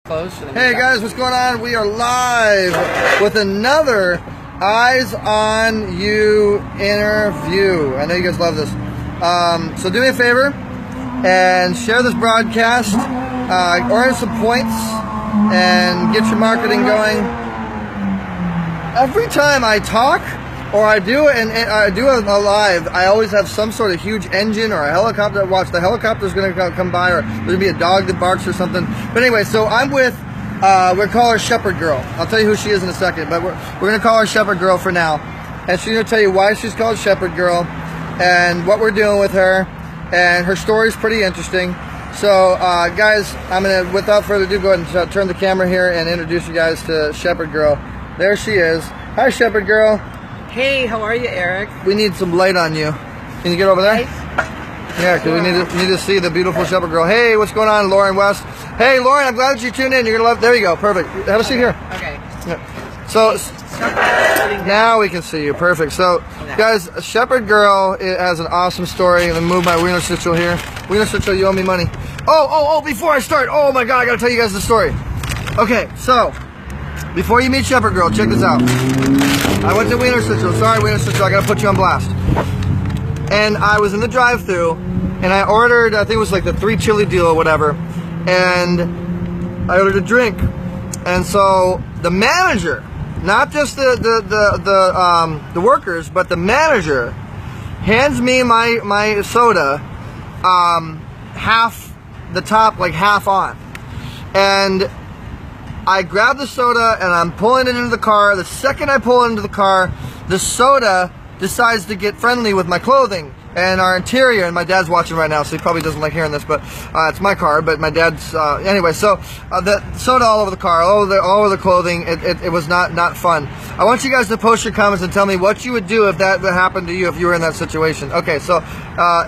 Close. Hey guys, what's going on? We are live with another Eyes on You interview. I know you guys love this. So do me a favor and share this broadcast, earn some points, and get your marketing going. Every time I talk or I do a live, I always have some sort of huge engine or a helicopter. Watch, the helicopter's going to come by, or there's going to be a dog that barks or something. But anyway, so I'm with, we're going to call her Shepherd Girl. I'll tell you who she is in a second, but we're going to call her Shepherd Girl for now. And she's going to tell you why she's called Shepherd Girl and what we're doing with her. And her story's pretty interesting. So, guys, I'm going to, without further ado, go ahead and turn the camera here and introduce you guys to Shepherd Girl. There she is. Hi, Shepherd Girl. Hey, how are you, Eric? We need some light on you. Can you get over there? Yeah, because we need to see the beautiful Shepherd Girl. Hey, what's going on, Lauren West? Hey, Lauren, I'm glad that you tuned in. You're gonna love. There you go. Perfect. Have a seat here. Okay. Yeah. So now we can see you. Perfect. So, guys, Shepherd Girl has an awesome story. I'm gonna move my Wiener Schnitzel here. Wiener Schnitzel, you owe me money. Oh! Before I start, oh my God, I gotta tell you guys the story. Okay, so before you meet Shepherd Girl, check this out. I went to Wiener Schnitzel. Sorry, Wiener Schnitzel, I gotta put you on blast. And I was in the drive-thru, and I ordered, I think it was like the 3 chili deal or whatever, and I ordered a drink. And so the manager, not just the workers, but the manager hands me my soda, half the top, like half on, and I grab the soda and I'm pulling it into the car. The second I pull it into the car, the soda decides to get friendly with my clothing and our interior. And my dad's watching right now, so he probably doesn't like hearing this, but it's my car. But my dad's anyway. So the soda all over the car, all over the clothing. It was not fun. I want you guys to post your comments and tell me what you would do if that happened to you, if you were in that situation. Okay, so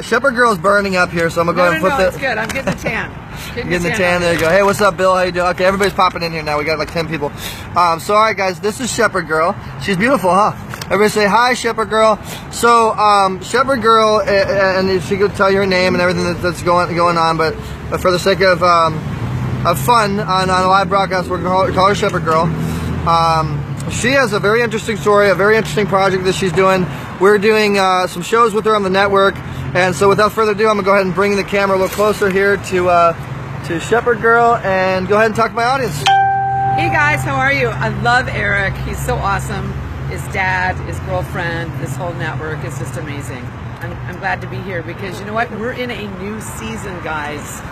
Shepherd Girl's burning up here, so I'm gonna go ahead and put it's good. I'm getting the tan. Getting the tan. There you go. Hey, what's up, Bill? How you doing? Okay, everybody's popping in here now. We got like 10 people. So all right, guys, this is Shepherd Girl. She's beautiful, huh? Everybody say hi, Shepherd Girl. So Shepherd Girl, and she could tell you her name and everything that's going on, but for the sake of fun on a live broadcast, we're gonna call her Shepherd Girl. She has a very interesting story, a very interesting project that she's doing. We're doing some shows with her on the network, and so without further ado, I'm gonna go ahead and bring the camera a little closer here to Shepherd Girl and go ahead and talk to my audience. Hey guys, how are you? I love Eric. He's so awesome. His dad, his girlfriend, this whole network is just amazing. I'm glad to be here because you know what? We're in a new season, guys.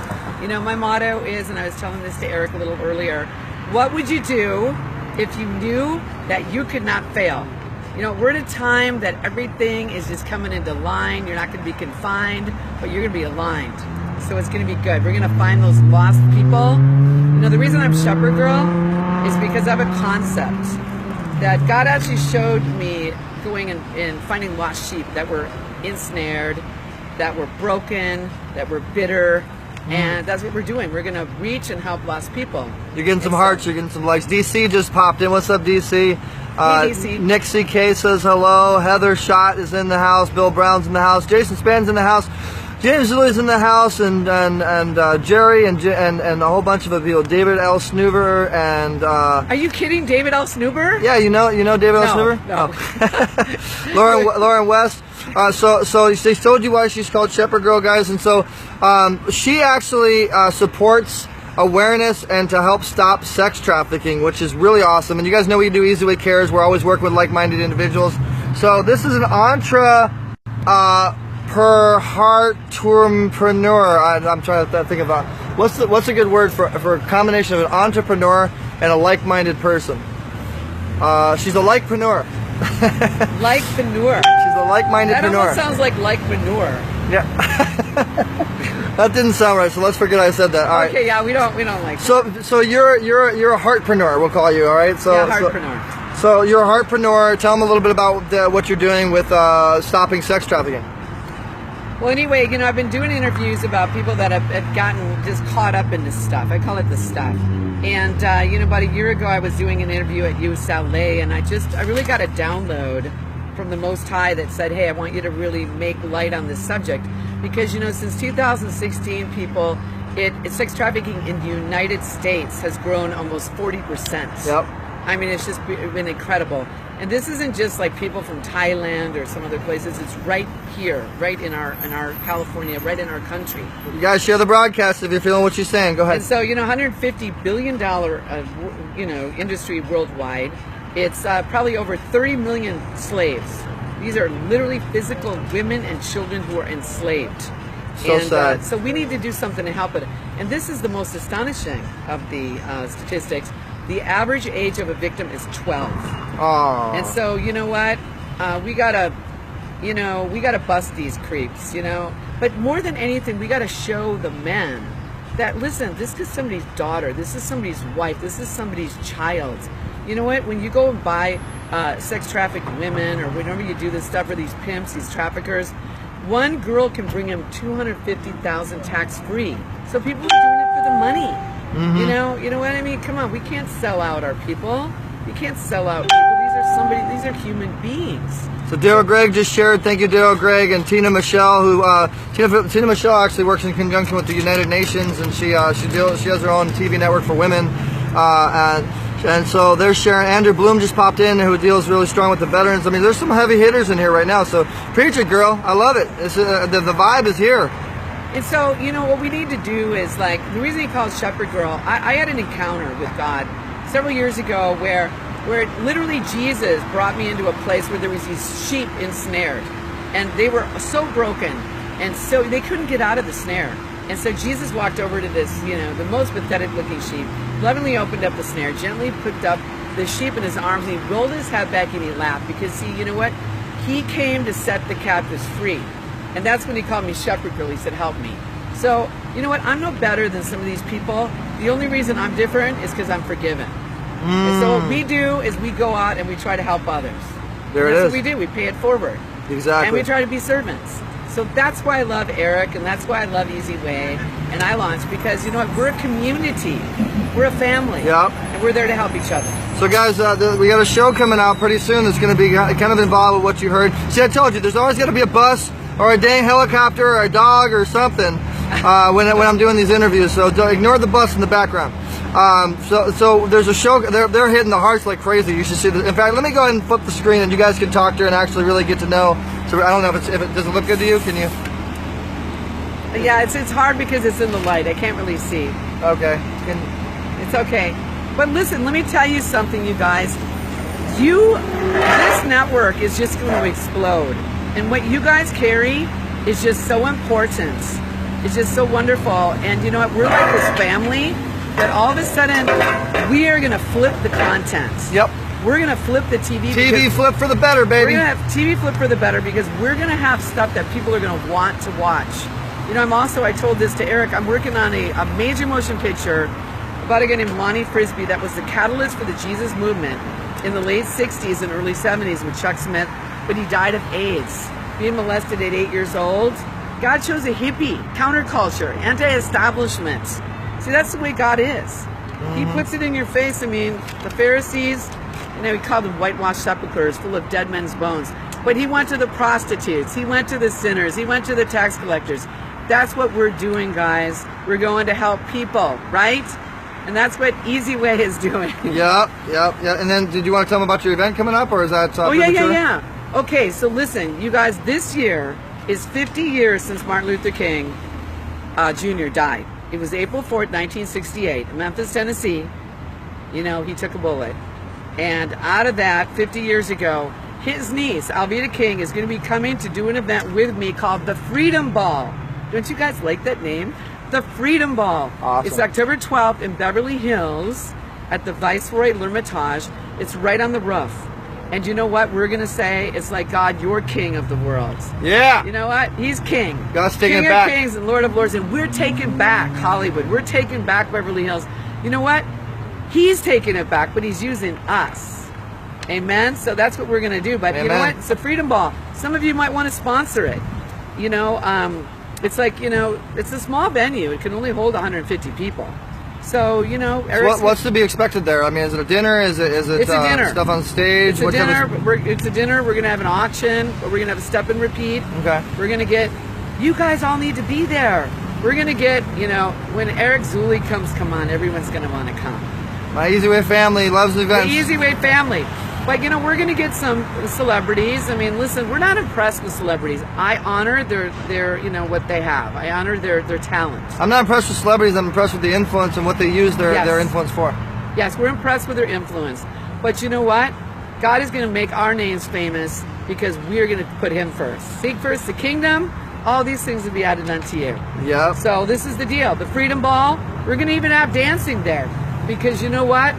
You know, my motto is, and I was telling this to Eric a little earlier, what would you do if you knew that you could not fail? You know, we're at a time that everything is just coming into line. You're not going to be confined, but you're going to be aligned. So it's going to be good. We're going to find those lost people. You know, the reason I'm Shepherd Girl is because I have a concept that God actually showed me going and finding lost sheep that were ensnared, that were broken, that were bitter. And that's what we're doing. We're going to reach and help lost people. You're getting some hearts, you're getting some likes. DC just popped in. What's up, DC? Hey, DC. Nick CK says hello. Heather Schott is in the house. Bill Brown's in the house. Jason Span's in the house. James Lilly's in the house, and Jerry and a whole bunch of people. David L. Snoover and are you kidding? David L. Snoover? Yeah, you know David L. Snoover? No. Oh. Lauren West. So they told you why she's called Shepherd Girl, guys, and so she actually supports awareness and to help stop sex trafficking, which is really awesome. And you guys know we do Easy Way Cares. We're always working with like-minded individuals. So this is an entrepreneur. I'm trying to think about what's a good word for a combination of an entrepreneur and a like-minded person. She's a like-preneur. Like-preneur. She's a like-minded That preneur. almost sounds like like-manure. Yeah. That didn't sound right, so let's forget I said that. All right. Okay, yeah, we don't like. So you're a heartpreneur, we'll call you. All right. So yeah, heartpreneur. So you're a heartpreneur. Tell them a little bit about what you're doing with stopping sex trafficking. Well, anyway, you know, I've been doing interviews about people that have gotten just caught up in this stuff. I call it the stuff. And, you know, about a year ago, I was doing an interview at UCLA, and I really got a download from the Most High that said, hey, I want you to really make light on this subject. Because, you know, since 2016, people, sex trafficking in the United States has grown almost 40%. Yep. I mean, it's just been incredible. And this isn't just like people from Thailand or some other places. It's right here, right in our California, right in our country. You guys share the broadcast if you're feeling what she's saying. Go ahead. And so, $150 billion, industry worldwide. It's probably over 30 million slaves. These are literally physical women and children who are enslaved. So sad. So we need to do something to help it. And this is the most astonishing of the statistics. The average age of a victim is 12. Oh. And so, you know what? We gotta bust these creeps, But more than anything, we gotta show the men that, listen, this is somebody's daughter, this is somebody's wife, this is somebody's child. You know what? When you go and buy sex trafficked women, or whenever you do this stuff for these pimps, these traffickers, one girl can bring him $250,000 tax free. So people are doing it for the money. You know what I mean? Come on, we can't sell out our people. We can't sell out people. These are human beings. So Daryl Gregg just shared. Thank you, Daryl Gregg, and Tina Michelle, who Tina Michelle actually works in conjunction with the United Nations, and she has her own TV network for women, and so they're sharing. Andrew Bloom just popped in, who deals really strong with the veterans. I mean, there's some heavy hitters in here right now. So preach it, girl. I love it. It's, the vibe is here. And so, what we need to do is, like, the reason he calls Shepherd Girl, I had an encounter with God several years ago where literally Jesus brought me into a place where there was these sheep ensnared, and they were so broken, and so they couldn't get out of the snare. And so Jesus walked over to this, the most pathetic looking sheep, lovingly opened up the snare, gently picked up the sheep in his arms, and he rolled his head back and he laughed, because, see, you know what? He came to set the captives free. And that's when he called me Shepherd Girl. He said, help me. So, you know what? I'm no better than some of these people. The only reason I'm different is because I'm forgiven. And so what we do is we go out and we try to help others. There it is. That's what we do. We pay it forward. Exactly. And we try to be servants. So that's why I love Eric, and that's why I love Easy Way and I Launch, because, you know what? We're a community. We're a family. Yep. And we're there to help each other. So guys, we got a show coming out pretty soon that's going to be kind of involved with what you heard. See, I told you, there's always got to be a bus or a dang helicopter or a dog or something when I'm doing these interviews. So ignore the bus in the background. So there's a show. They're hitting the hearts like crazy. You should see this. In fact, let me go ahead and flip the screen, and you guys can talk to her and actually really get to know. So I don't know if it does it look good to you. Can you? Yeah, it's hard because it's in the light. I can't really see. Okay. It's okay. But listen, let me tell you something, you guys. This network is just going to explode. And what you guys carry is just so important. It's just so wonderful. And you know what? We're like this family that all of a sudden we are going to flip the content. Yep. We're going to flip the TV. TV flip for the better, baby. We're going to have TV flip for the better, because we're going to have stuff that people are going to want to watch. You know, I told this to Eric, I'm working on a major motion picture about a guy named Lonnie Frisbee that was the catalyst for the Jesus movement in the late 60s and early 70s with Chuck Smith, but he died of AIDS, being molested at 8 years old. God chose a hippie, counterculture, anti-establishment. See, that's the way God is. He puts it in your face. I mean, the Pharisees, we call them whitewashed sepulchres full of dead men's bones. But he went to the prostitutes. He went to the sinners. He went to the tax collectors. That's what we're doing, guys. We're going to help people, right? And that's what Easy Way is doing. Yep. And then, did you want to tell them about your event coming up, or is that? Yeah. Okay, so listen, you guys. This year is 50 years since Martin Luther King Jr. died. It was April 4th, 1968, in Memphis, Tennessee. He took a bullet, and out of that, 50 years ago, his niece Alveda King is going to be coming to do an event with me called the Freedom Ball. Don't you guys like that name? The Freedom Ball. Awesome. It's October 12th in Beverly Hills at the Viceroy L'Ermitage. It's right on the roof. And you know what? We're going to say it's like, God, you're king of the world. Yeah. You know what? He's king. God's taking King it back. King of kings and Lord of lords. And we're taking back Hollywood. We're taking back Beverly Hills. You know what? He's taking it back, but he's using us. Amen? So that's what we're going to do. But you know what? It's a Freedom Ball. Some of you might want to sponsor it. It's like, it's a small venue. It can only hold 150 people. So, what's to be expected there? I mean, is it a dinner? Is it it's a dinner. Stuff on stage? It's a dinner. It's a dinner. We're going to have an auction. We're going to have a step and repeat. Okay. We're going to get, you guys all need to be there. we're gonna get, you know, when Eric Zuley comes, come on, everyone's gonna want to come. My Easy Way family loves the events. The Easy Way family. But, you know, we're going to get some celebrities. I mean, listen, we're not impressed with celebrities. I honor their you know, what they have. I honor their talent. I'm not impressed with celebrities. I'm impressed with the influence and what they use their influence for. Yes, we're impressed with their influence. But you know what? God is going to make our names famous because we're going to put him first. Seek first the kingdom. All these things will be added unto you. Yep. So this is the deal. The Freedom Ball, we're going to even have dancing there. Because you know what?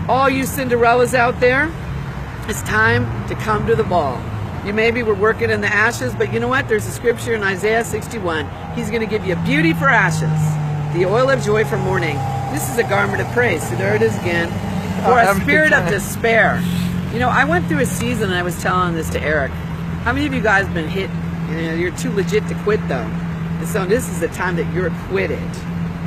All you Cinderellas out there, it's time to come to the ball. You maybe were working in the ashes, but you know what? There's a scripture in Isaiah 61. He's going to give you beauty for ashes, the oil of joy for mourning. This is a garment of praise. So there it is again. Or a spirit of despair. You know, I went through a season, and I was telling this to Eric. How many of you guys been hit? You know, you're too legit to quit, though. And so this is the time that you're acquitted.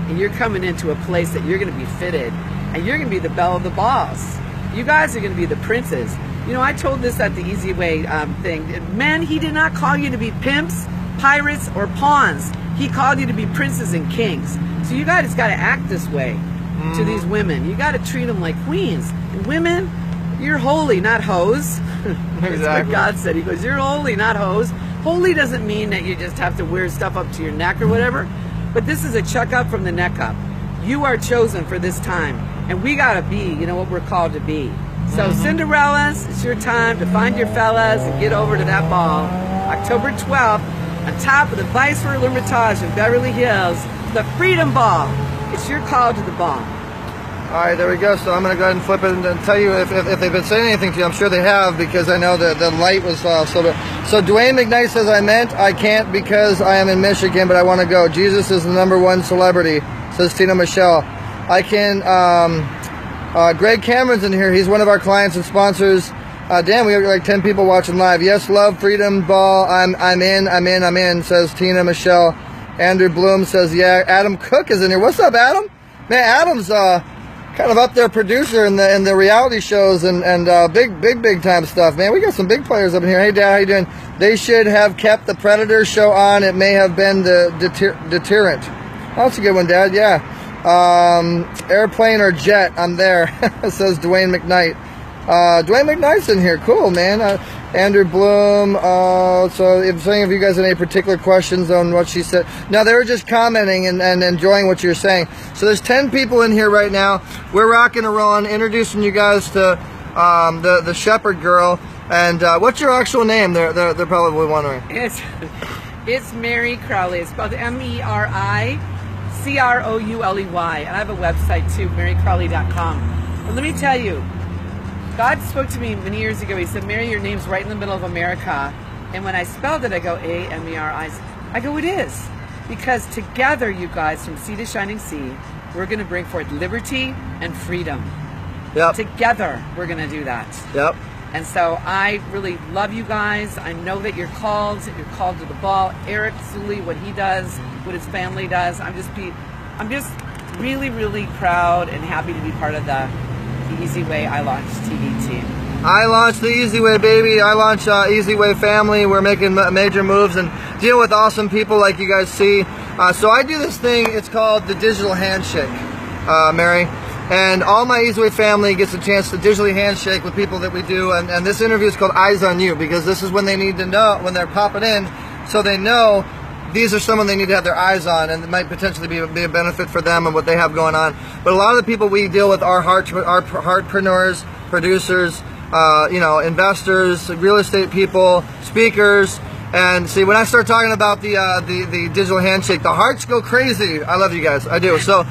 And you're coming into a place that you're going to be fitted. And you're going to be the belle of the balls. You guys are going to be the princes. You know, I told this at the Easy Way thing. Men, he did not call you to be pimps, pirates, or pawns. He called you to be princes and kings. So you guys got to act this way to these women. You got to treat them like queens. And women, you're holy, not hoes. That's Exactly. what God said. He goes, you're holy, not hoes. Holy doesn't mean that you just have to wear stuff up to your neck or whatever. But this is a chuck up from the neck up. You are chosen for this time. And we got to be, you know, what we're called to be. So Cinderellas, it's your time to find your fellas and get over to that ball. October 12th, on top of the Viceroy Hermitage in Beverly Hills, the Freedom Ball. It's your call to the ball. All right, there we go. So I'm going to go ahead and flip it and tell you if they've been saying anything to you. I'm sure they have because I know that the light was so bit. So Dwayne McKnight says, I meant I can't because I am in Michigan, but I want to go. Jesus is the #1 celebrity, says Tina Michelle. I can... Greg Cameron's in here. He's one of our clients and sponsors. Damn, we have like 10 people watching live. Yes, love, Freedom Ball. I'm in, says Tina Michelle. Andrew Bloom says, yeah. Adam Cook is in here. What's up, Adam? Man, Adam's kind of up there producer in the reality shows and big time stuff, man. We got some big players up in here. Hey, Dad, how you doing? They should have kept the Predator show on. It may have been the deterrent. Oh, that's a good one, Dad. Yeah. Airplane or jet, I'm there, says Dwayne McKnight. Dwayne McKnight's in here. Cool, man. Andrew Bloom. So if saying if you guys have any particular questions on what she said. No, they were just commenting and enjoying what you're saying. So there's 10 people in here right now. We're rocking and rolling, introducing you guys to the Shepherd Girl. And what's your actual name? They're probably wondering. It's Mary Crowley. It's spelled MERICROULEY. And I have a website too, marycrowley.com. But let me tell you, God spoke to me many years ago. He said, Mary, your name's right in the middle of America. And when I spelled it, I go AMERI. I go, it is. Because together, you guys, from sea to shining sea, we're going to bring forth liberty and freedom. Yep. Together, we're going to do that. Yep. And so I really love you guys. I know that you're called to the ball. Eric Zuley, what he does, what his family does. I'm just really, really proud and happy to be part of the Easy Way I Launched TV team. I launched the Easy Way, baby. I launched Easy Way family. We're making major moves and dealing with awesome people like you guys see. So I do this thing. It's called the digital handshake, Mary. And all my Easy Way family gets a chance to digitally handshake with people that we do. And this interview is called Eyes on You because this is when they need to know, when they're popping in, so they know these are someone they need to have their eyes on, and it might potentially be a benefit for them and what they have going on. But a lot of the people we deal with are heartpreneurs, producers, investors, real estate people, speakers. And see, when I start talking about the digital handshake, the hearts go crazy. I love you guys. I do. So we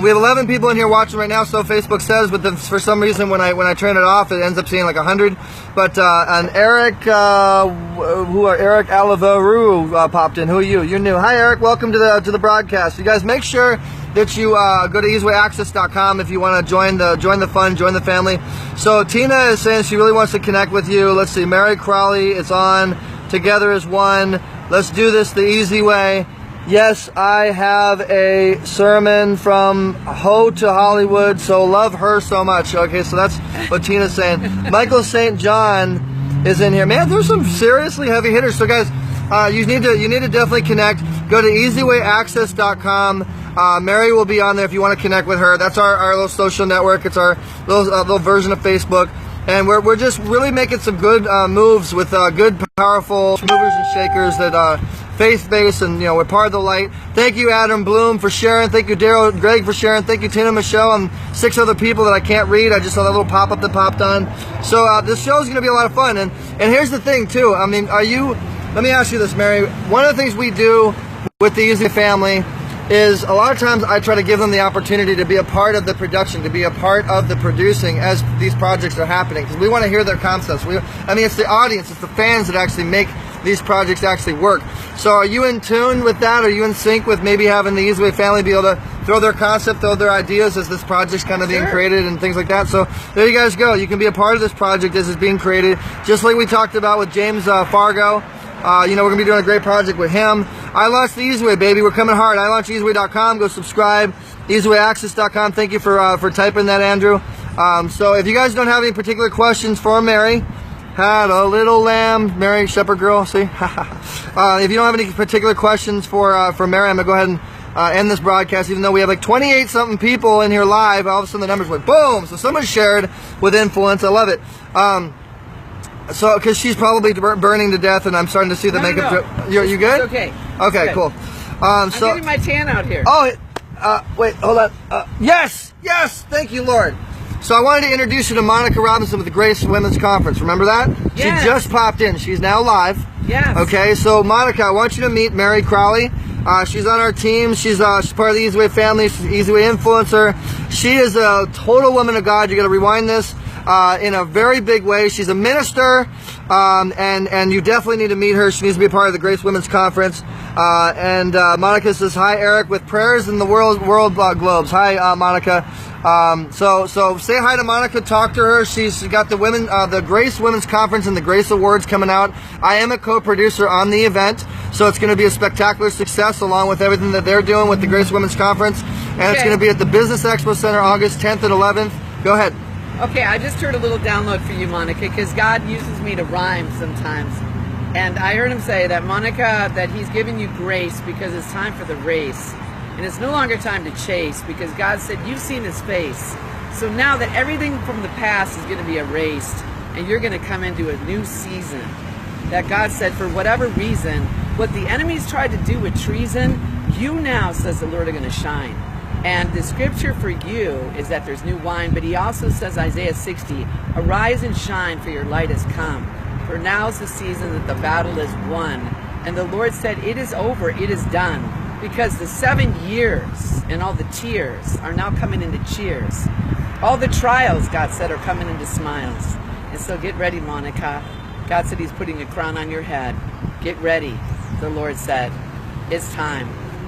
have 11 people in here watching right now, so Facebook says, but then for some reason when I turn it off, it ends up saying like 100. But and Eric, Eric Alavaru popped in. Who are you? You're new. Hi, Eric. Welcome to the broadcast. You guys make sure that you go to easywayaccess.com if you want to join the fun, join the family. So Tina is saying she really wants to connect with you. Let's see. Mary Crowley is on. Together as one. Let's do this the easy way. Yes, I have a sermon from Ho to Hollywood, so love her so much. Okay, so that's what Tina's saying. Michael St. John is in here. Man, there's some seriously heavy hitters. So guys, you need to definitely connect. go to easywayaccess.com. Mary will be on there if you want to connect with her. That's our little social network. It's our little version of Facebook. And we're just really making some good moves with good, powerful movers and shakers that faith-based, and you know, we're part of the light. Thank you, Adam Bloom, for sharing. Thank you, Daryl Greg, for sharing. Thank you, Tina Michelle, and 6 other people that I can't read. I just saw that little pop-up that popped on. So this show is going to be a lot of fun. And here's the thing, too. I mean, let me ask you this, Mary. One of the things we do with the Easy family is a lot of times I try to give them the opportunity to be a part of the production, to be a part of the producing as these projects are happening, because we want to hear their concepts. I mean, it's the audience, it's the fans that actually make these projects actually work. So are you in tune with that? Are you in sync with maybe having the Easy Way family be able to throw their concept, throw their ideas as this project's kind of being created and things like that? So there you guys go. You can be a part of this project as it's being created, just like we talked about with James Fargo. You know, we're going to be doing a great project with him. I launched the Easy Way, baby. We're coming hard. I launched easyway.com. Go subscribe. easywayaccess.com. Thank you for typing that, Andrew. So if you guys don't have any particular questions for Mary, had a little lamb, Mary, shepherd girl, see? If you don't have any particular questions for Mary, I'm going to go ahead and end this broadcast, even though we have like 28-something people in here live. All of a sudden the numbers went boom. So someone shared with influence. I love it. So, because she's probably burning to death, and I'm starting to see the makeup. No. You good? It's okay. Okay, good. Cool. I'm getting my tan out here. Oh, wait, hold on. Yes, thank you, Lord. So I wanted to introduce you to Monica Robinson with the Grace Women's Conference. Remember that? Yes. She just popped in. She's now live. Yes. Okay, so Monica, I want you to meet Mary Crowley. She's on our team. She's part of the Easy Way family. She's an Easy Way influencer. She is a total woman of God. You got to rewind this. In a very big way. She's a minister, and you definitely need to meet her. She needs to be a part of the Grace Women's Conference. Monica says, hi, Eric, with prayers in the world globes. Hi, Monica. So say hi to Monica, talk to her. She's got the Grace Women's Conference and the Grace Awards coming out. I am a co-producer on the event, so it's going to be a spectacular success along with everything that they're doing with the Grace Women's Conference. And It's going to be at the Business Expo Center August 10th and 11th. Go ahead. Okay, I just heard a little download for you, Monica, because God uses me to rhyme sometimes. And I heard him say that, Monica, that he's giving you grace because it's time for the race. And it's no longer time to chase, because God said, you've seen his face. So now that everything from the past is going to be erased, and you're going to come into a new season, that God said, for whatever reason, what the enemies tried to do with treason, you now, says the Lord, are going to shine. And the scripture for you is that there's new wine, but he also says, Isaiah 60, arise and shine, for your light has come. For now is the season that the battle is won. And the Lord said, it is over, it is done. Because the 7 years and all the tears are now coming into cheers. All the trials, God said, are coming into smiles. And so get ready, Monica. God said he's putting a crown on your head. Get ready, the Lord said. It's time.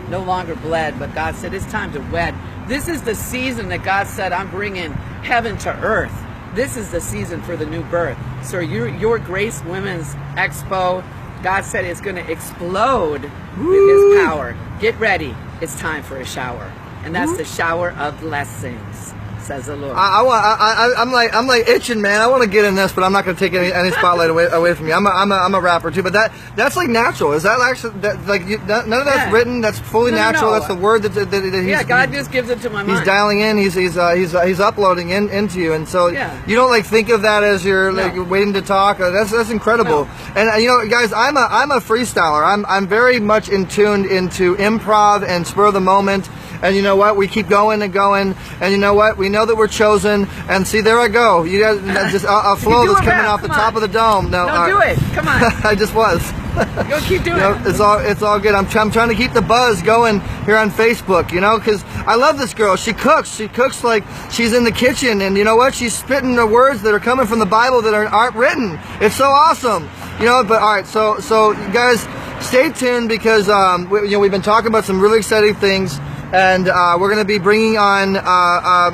No longer bled, but God said it's time to wed. This is the season that God said, I'm bringing heaven to earth. This is the season for the new birth. So your Grace Women's Expo, God said it's going to explode with his power. Get ready. It's time for a shower. And that's the shower of blessings, says the Lord. I'm like itching, man. I want to get in this, but I'm not going to take any spotlight away from you. I'm a rapper too, but that's like natural. Is that actually none of that's written? That's fully natural. No. That's the word that he's, God just gives it to my mind. He's dialing in. He's uploading into you, and so you don't like think of that as you're like waiting to talk. That's incredible. No. And you know, guys, I'm a freestyler. I'm very much tuned into improv and spur of the moment. And you know what? We keep going and going. And you know what? We know that we're chosen. And see, there I go. You guys, just a flow that's coming off the top of the dome. No, do it. Come on. I just was. Go keep doing it. It's all good. I'm trying to keep the buzz going here on Facebook, you know, because I love this girl. She cooks. She cooks like she's in the kitchen. And you know what? She's spitting the words that are coming from the Bible that aren't written. It's so awesome. You know, but all right. So you guys, stay tuned because, we've been talking about some really exciting things. And we're going to be bringing on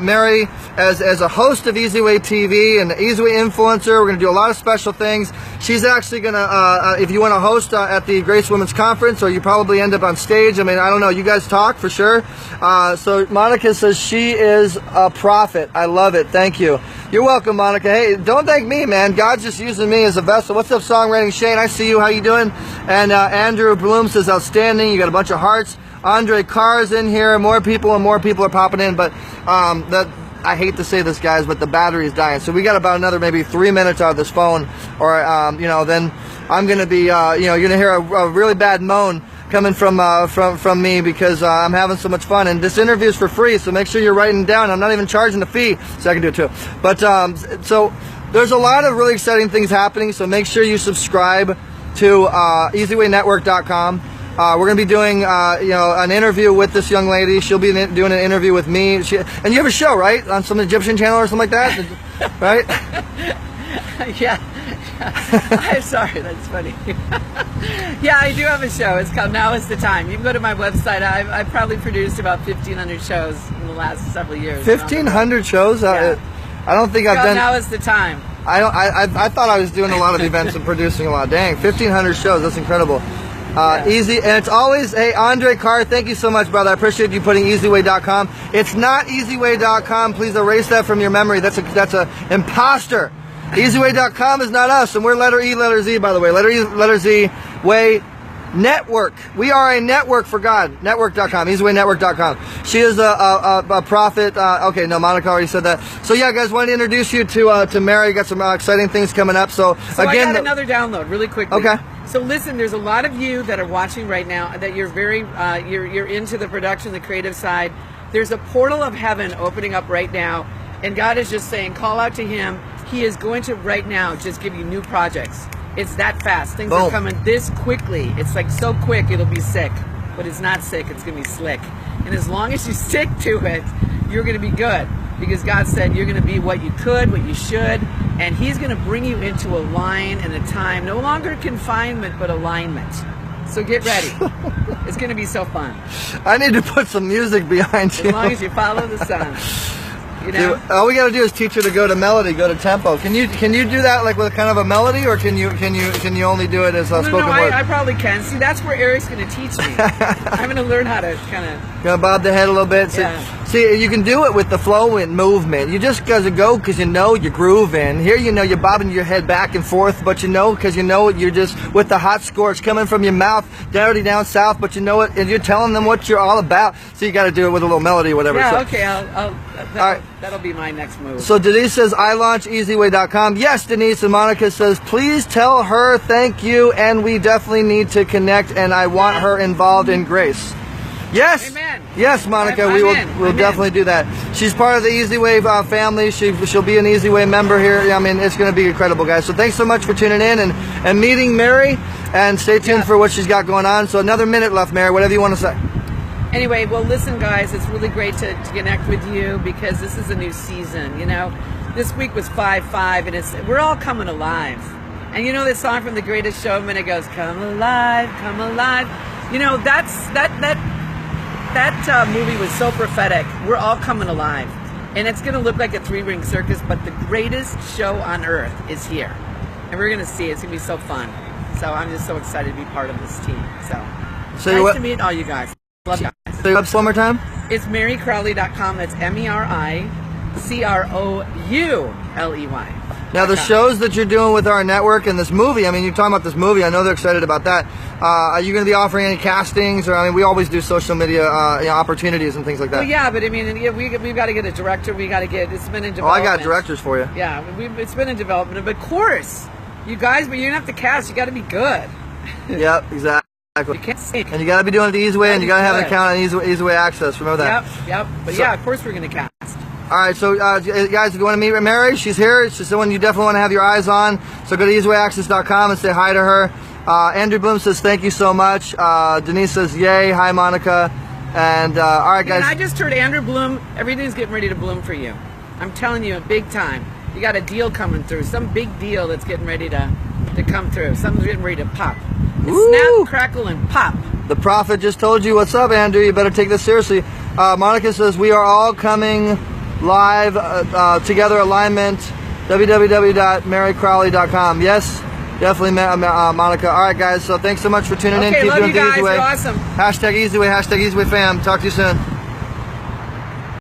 Mary as a host of Easy Way TV and the Easy Way influencer. We're going to do a lot of special things. She's actually going to, if you want to host at the Grace Women's Conference, or you probably end up on stage. I mean, I don't know. You guys talk for sure. So Monica says she is a prophet. I love it. Thank you. You're welcome, Monica. Hey, don't thank me, man. God's just using me as a vessel. What's up, songwriting Shane? I see you. How you doing? And Andrew Bloom says, outstanding. You got a bunch of hearts. Andre Carr's in here. More people are popping in. But I hate to say this, guys, but the battery is dying. So we got about another maybe 3 minutes out of this phone, or then I'm gonna be, you're gonna hear a really bad moan coming from me because I'm having so much fun, and this interview is for free, so make sure you're writing down. I'm not even charging a fee, so I can do it too. But so there's a lot of really exciting things happening, so make sure you subscribe to EasyWayNetwork.com. We're going to be doing an interview with this young lady. She'll be doing an interview with me. And you have a show, right, on some Egyptian channel or something like that, right? Yeah. I'm sorry, that's funny. Yeah, I do have a show. It's called Now Is the Time. You can go to my website. I've probably produced about 1,500 shows in the last several years. 1,500 shows? Yeah. I don't think I've done. Now Is the Time. I thought I was doing a lot of events and producing a lot. Dang, 1,500 shows. That's incredible. Yeah. Easy, and it's always, hey, Andre Carr, thank you so much, brother. I appreciate you putting EasyWay.com. It's not EasyWay.com. Please erase that from your memory. That's a imposter. EasyWay.com is not us, and we're letter E, letter Z, by the way. Letter E, letter Z, Way Network. We are a network for God. Network.com, EasyWayNetwork.com. She is a prophet. Okay, no, Monica already said that. So yeah, guys, wanted to introduce you to Mary. Got some exciting things coming up. So again, I got another download really quickly. Okay. So listen, there's a lot of you that are watching right now that you're very you're into the production, the creative side. There's a portal of heaven opening up right now, and God is just saying, call out to Him. He is going to right now just give you new projects. It's that fast. Things are coming this quickly. It's like so quick it'll be sick, but it's not sick. It's gonna be slick. And as long as you stick to it, you're gonna be good, because God said you're gonna be what you could, what you should, and He's gonna bring you into a line and a time, no longer confinement but alignment. So get ready. It's gonna be so fun. I need to put some music behind you. As long as you follow the sun. You know? Dude, all we gotta do is teach her to go to melody, go to tempo. Can you do that like with kind of a melody, or can you only do it as a spoken word? I probably can. See, that's where Eric's gonna teach me. I'm gonna learn how to kind of bob the head a little bit. Yeah. See, you can do it with the flow and movement. You just gotta go because you know you're grooving. Here, you're bobbing your head back and forth, but because you're just with the hot scorch coming from your mouth, down south, but you know it, and you're telling them what you're all about. So you got to do it with a little melody or whatever. Yeah, so, okay, all right. That'll be my next move. So Denise says, I launch EasyWay.com. Yes, Denise. And Monica says, please tell her thank you, and we definitely need to connect, and I want her involved in grace. Yes. Amen. Yes, Monica, we'll definitely do that. She's part of the EasyWay family. She'll be an EasyWay member here. I mean, it's going to be incredible, guys. So thanks so much for tuning in and meeting Mary, and stay tuned for what she's got going on. So another minute left, Mary, whatever you want to say. Anyway, well, listen, guys, it's really great to connect with you, because this is a new season. This week was 5/5, and we're all coming alive. And you know this song from The Greatest Showman? It goes, "Come alive, come alive." That movie was so prophetic. We're all coming alive, and it's going to look like a 3-ring circus, but the greatest show on earth is here, and we're going to see it. It's going to be so fun. So I'm just so excited to be part of this team. So nice to meet all you guys. Love you guys. Say up one more time. It's MaryCrowley.com. That's MERICROULEY. Now, the shows that you're doing with our network and this movie, I mean, you're talking about this movie. I know they're excited about that. Are you going to be offering any castings? Or, I mean, we always do social media opportunities and things like that. Well, yeah, but I mean, we've got to get a director. It's been in development. Oh, I got directors for you. Yeah, it's been in development. But of course, you guys, but you don't have to cast. You got to be good. Yep, exactly. You can't sing. And you got to be doing it the easy way, and you got to have an account on Easy-Way Access. Remember that. Yep. But yeah, of course we're going to cast. All right, so guys, if you want to meet Mary, she's here. She's someone you definitely want to have your eyes on. So go to EasyWayAccess.com and say hi to her. Andrew Bloom says thank you so much. Denise says yay. Hi, Monica. And all right, guys. And I just heard Andrew Bloom. Everything's getting ready to bloom for you. I'm telling you, big time. You got a deal coming through. Some big deal that's getting ready to come through. Something's getting ready to pop. Snap, crackle, and pop. The prophet just told you. What's up, Andrew? You better take this seriously. Monica says we are all coming live together. Alignment. www.marycrowley.com. Yes, definitely, Monica. All right, guys. So thanks so much for tuning in. Keep doing you guys. the Easy Way. You're awesome. #EasyWay. #EasyWay fam. Talk to you soon.